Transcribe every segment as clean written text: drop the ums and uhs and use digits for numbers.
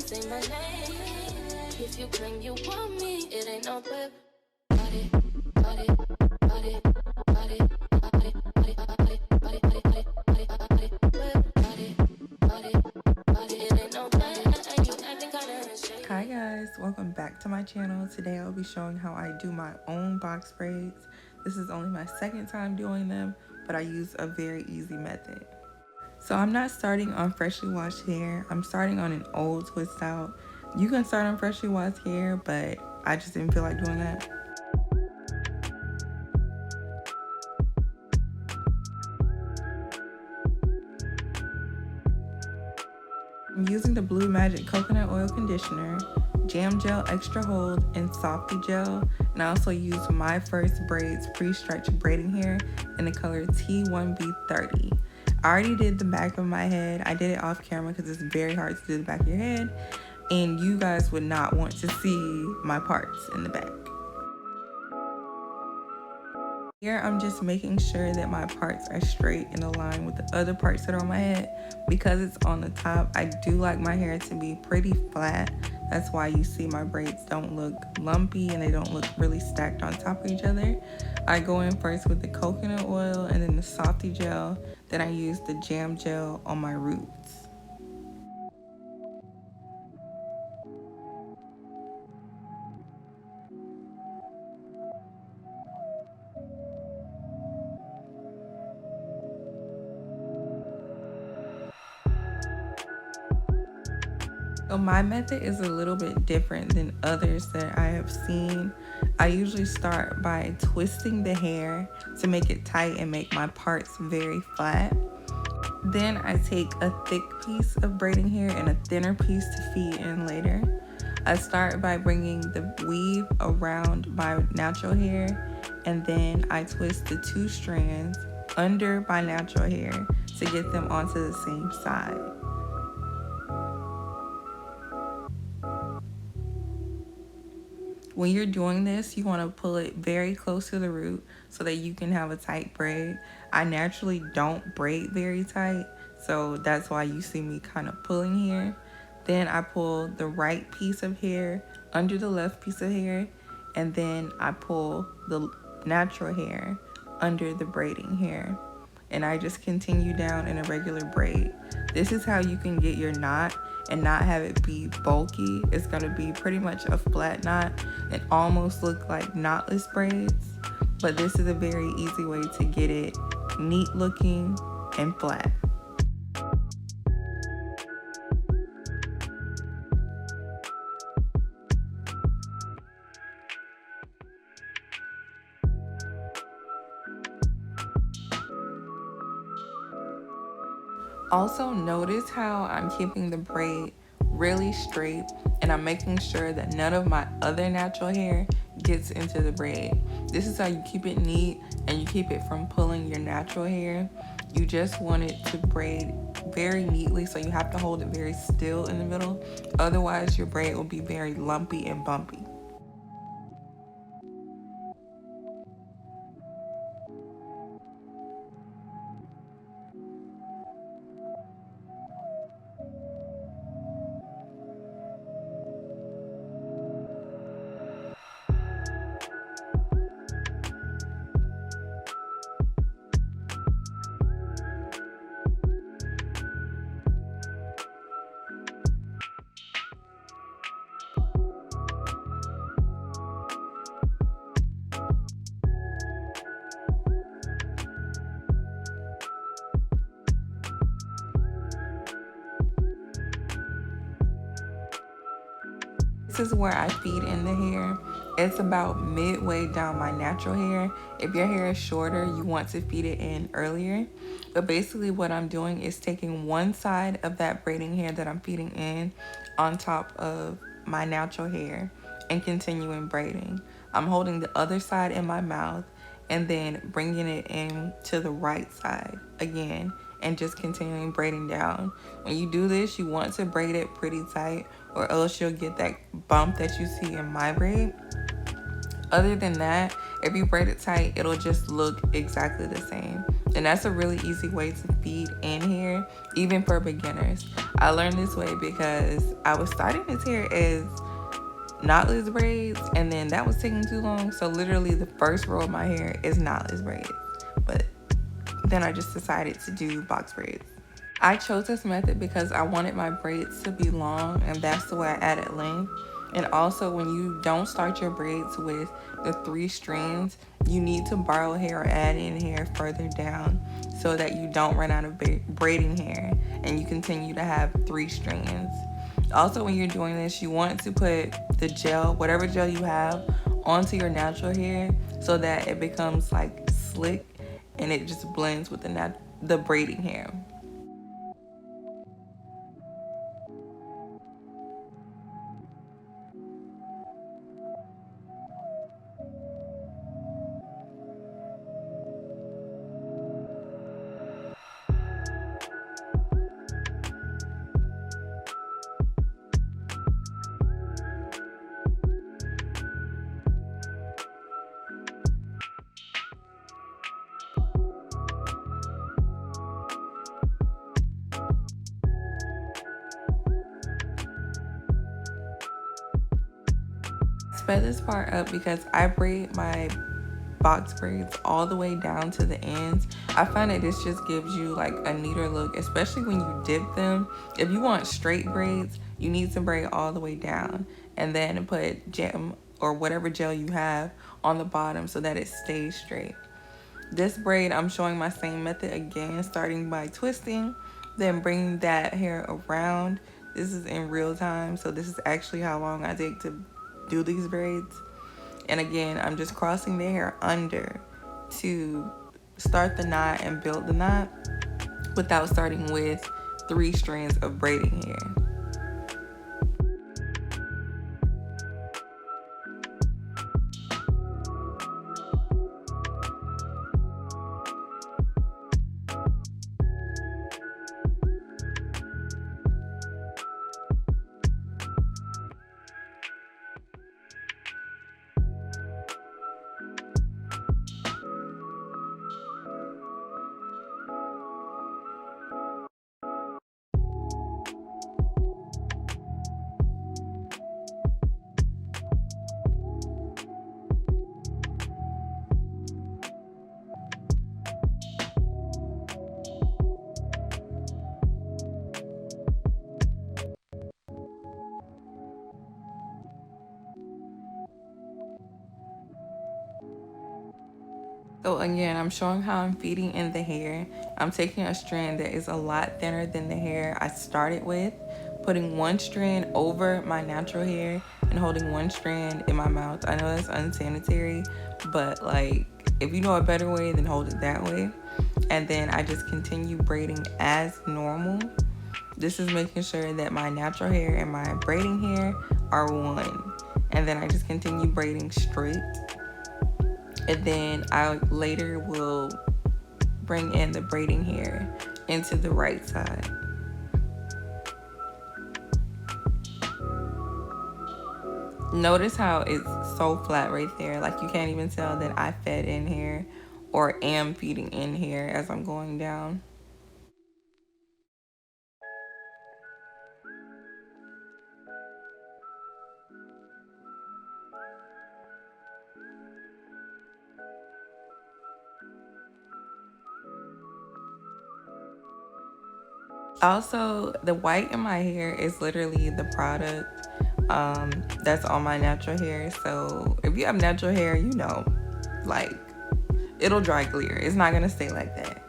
say my name. If you claim you want me, it ain't no whip. Hi guys, welcome back to my channel. Today I'll be showing how I do my own box braids. This is only my second time doing them, but I use a very easy method. So I'm not starting on freshly washed hair. I'm starting on an old twist out. You can start on freshly washed hair, but I just didn't feel like doing that. I'm using the Blue Magic Coconut Oil Conditioner, Jam Gel Extra Hold, and Softee Gel. And I also used My First Braids Pre-Stretch Braiding Hair in the color T1B30. I already did the back of my head. I did it off camera because it's very hard to do the back of your head. And you guys would not want to see my parts in the back. Here I'm just making sure that my parts are straight and aligned with the other parts that are on my head. Because it's on the top, I do like my hair to be pretty flat. That's why you see my braids don't look lumpy and they don't look really stacked on top of each other. I go in first with the coconut oil and then the Softee gel. Then I use the Jam Gel on my roots. So my method is a little bit different than others that I have seen. I usually start by twisting the hair to make it tight and make my parts very flat. Then I take a thick piece of braiding hair and a thinner piece to feed in later. I start by bringing the weave around my natural hair, and then I twist the two strands under my natural hair to get them onto the same side. When you're doing this, you want to pull it very close to the root so that you can have a tight braid. I naturally don't braid very tight, so that's why you see me kind of pulling here. Then I pull the right piece of hair under the left piece of hair, and then I pull the natural hair under the braiding hair. And I just continue down in a regular braid. This is how you can get your knot and not have it be bulky. It's gonna be pretty much a flat knot and almost look like knotless braids. But this is a very easy way to get it neat looking and flat. Also notice how I'm keeping the braid really straight and I'm making sure that none of my other natural hair gets into the braid. This is how you keep it neat and you keep it from pulling your natural hair. You just want it to braid very neatly, so you have to hold it very still in the middle. Otherwise your braid will be very lumpy and bumpy. This is where I feed in the hair. It's about midway down my natural hair. If your hair is shorter, you want to feed it in earlier. But basically what I'm doing is taking one side of that braiding hair that I'm feeding in on top of my natural hair and continuing braiding. I'm holding the other side in my mouth and then bringing it in to the right side again and just continuing braiding down. When you do this, you want to braid it pretty tight or else you'll get that bump that you see in my braid. Other than that, if you braid it tight, it'll just look exactly the same. And that's a really easy way to feed in hair, even for beginners. I learned this way because I was starting this hair as knotless braids, and then that was taking too long. So literally the first row of my hair is knotless braids. But then I just decided to do box braids. I chose this method because I wanted my braids to be long, and that's the way I added length. And also, when you don't start your braids with the 3 strands, you need to borrow hair or add in hair further down so that you don't run out of braiding hair and you continue to have 3 strands. Also, when you're doing this, you want to put the gel, whatever gel you have, onto your natural hair so that it becomes like slick and it just blends with the braiding hair. Sped this part up because I braid my box braids all the way down to the ends. I find that this just gives you like a neater look, especially when you dip them. If you want straight braids, you need to braid all the way down and then put gem or whatever gel you have on the bottom so that it stays straight. This braid, I'm showing my same method again, starting by twisting, then bringing that hair around. This is in real time, so this is actually how long I take to do these braids. And again, I'm just crossing the hair under to start the knot and build the knot without starting with 3 strands of braiding hair. So again, I'm showing how I'm feeding in the hair. I'm taking a strand that is a lot thinner than the hair I started with, putting 1 strand over my natural hair and holding 1 strand in my mouth. I know that's unsanitary, but like if you know a better way, then hold it that way. And then I just continue braiding as normal. This is making sure that my natural hair and my braiding hair are one. And then I just continue braiding straight. And then I later will bring in the braiding hair into the right side. Notice how it's so flat right there. Like you can't even tell that I fed in here or am feeding in here as I'm going down. Also, the white in my hair is literally the product that's on my natural hair. So if you have natural hair, you know, like it'll dry clear. It's not gonna stay like that.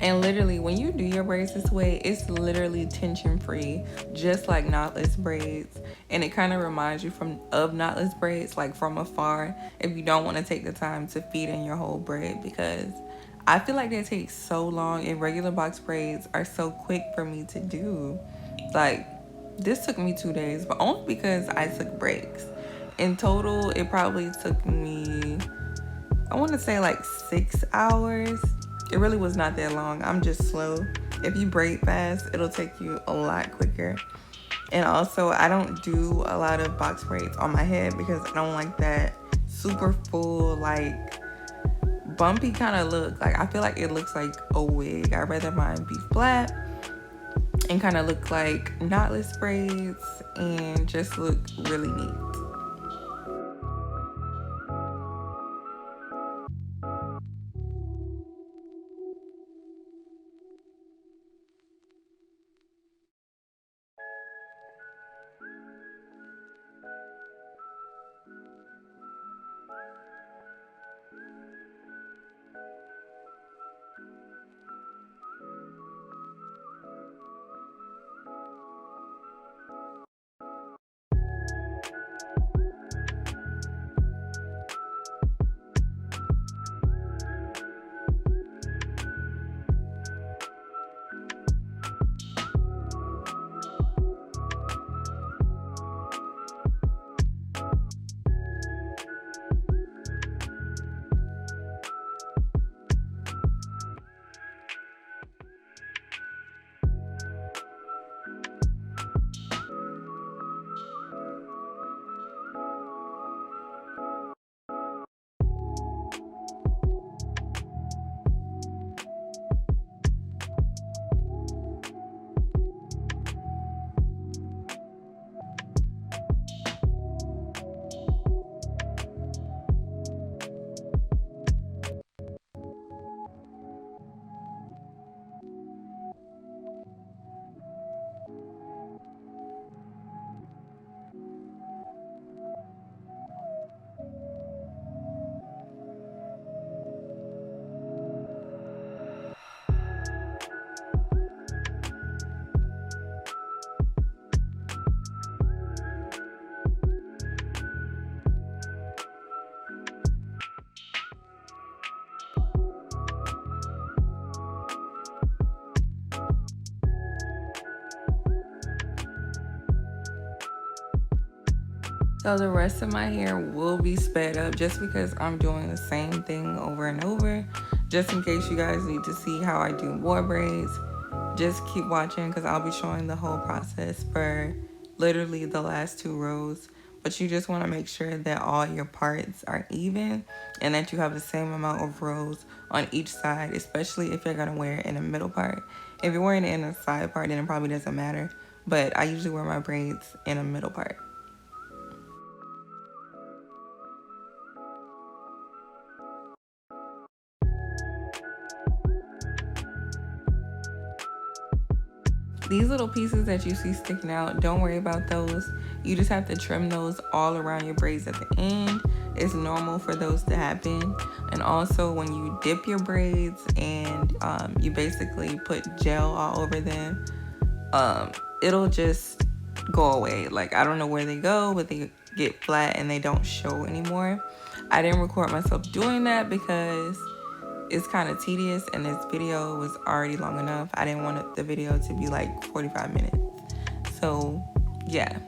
And literally, when you do your braids this way, it's literally tension free, just like knotless braids. And it kind of reminds you of knotless braids, like from afar, if you don't want to take the time to feed in your whole braid, because I feel like they take so long, and regular box braids are so quick for me to do. Like, this took me 2 days, but only because I took breaks. In total, it probably took me, I want to say, like 6 hours. It really was not that long. I'm just slow. If you braid fast, it'll take you a lot quicker. And also, I don't do a lot of box braids on my head because I don't like that super full, like bumpy kind of look. Like, I feel like it looks like a wig. I'd rather mine be flat and kind of look like knotless braids and just look really neat. So the rest of my hair will be sped up just because I'm doing the same thing over and over. Just in case you guys need to see how I do more braids, just keep watching because I'll be showing the whole process for literally the last 2 rows. But you just want to make sure that all your parts are even and that you have the same amount of rows on each side, especially if you're going to wear it in the middle part. If you're wearing it in the side part, then it probably doesn't matter. But I usually wear my braids in the middle part. These little pieces that you see sticking out, don't worry about those. You just have to trim those all around your braids at the end. It's normal for those to happen. And also when you dip your braids and you basically put gel all over them, it'll just go away. Like, I don't know where they go, but they get flat and they don't show anymore. I didn't record myself doing that because it's kind of tedious and this video was already long enough. I didn't want the video to be like 45 minutes. So, yeah.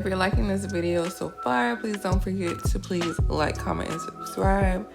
If you're liking this video so far, please don't forget to please like, comment, and subscribe.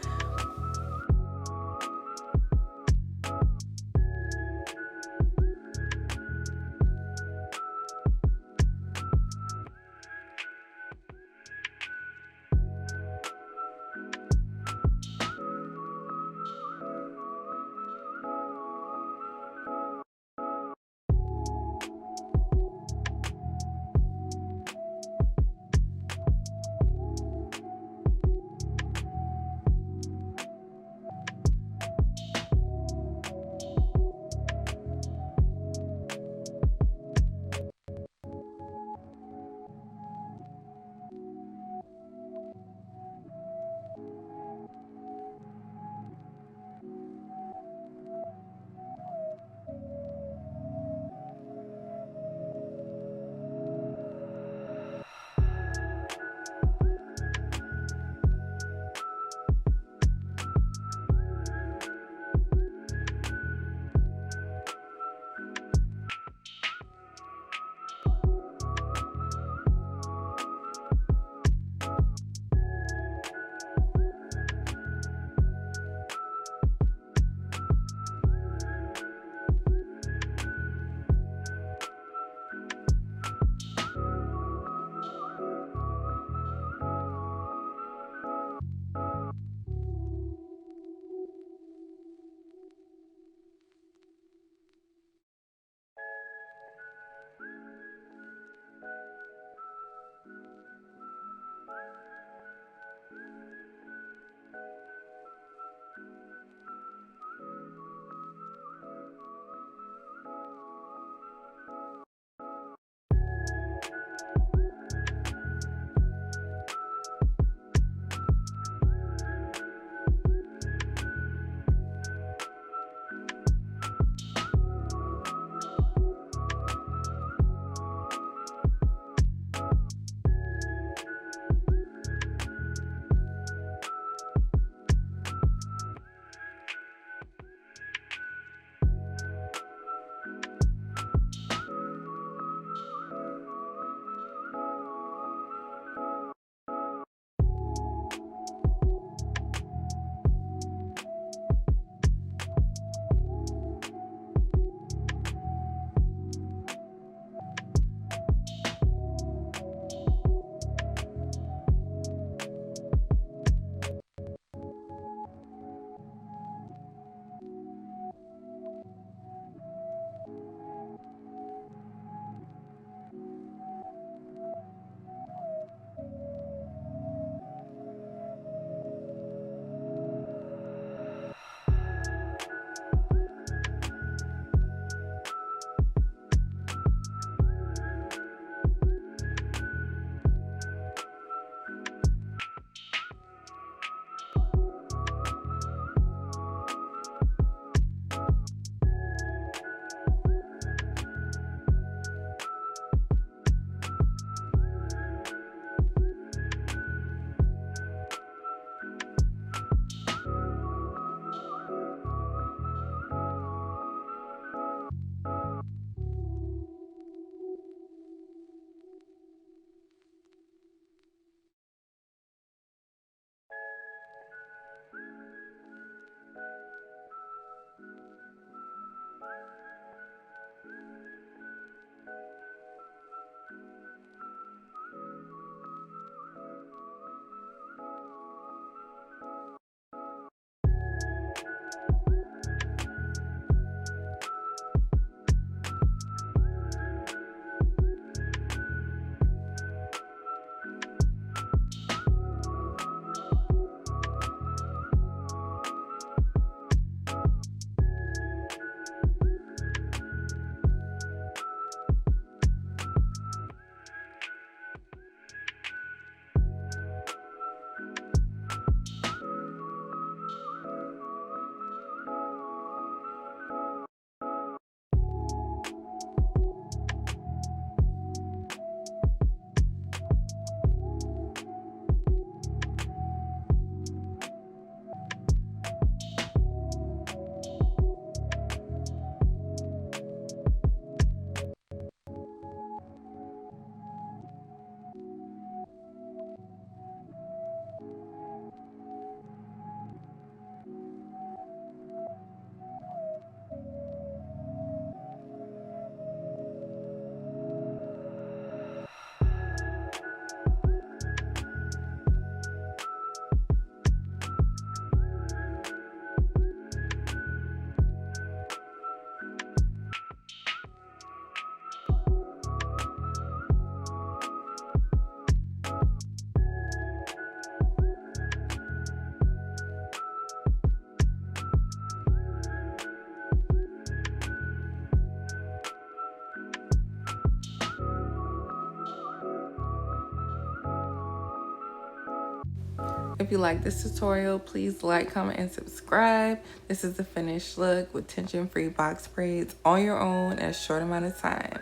If you like this tutorial, please like, comment, and subscribe. This is the finished look with tension-free box braids on your own in a short amount of time.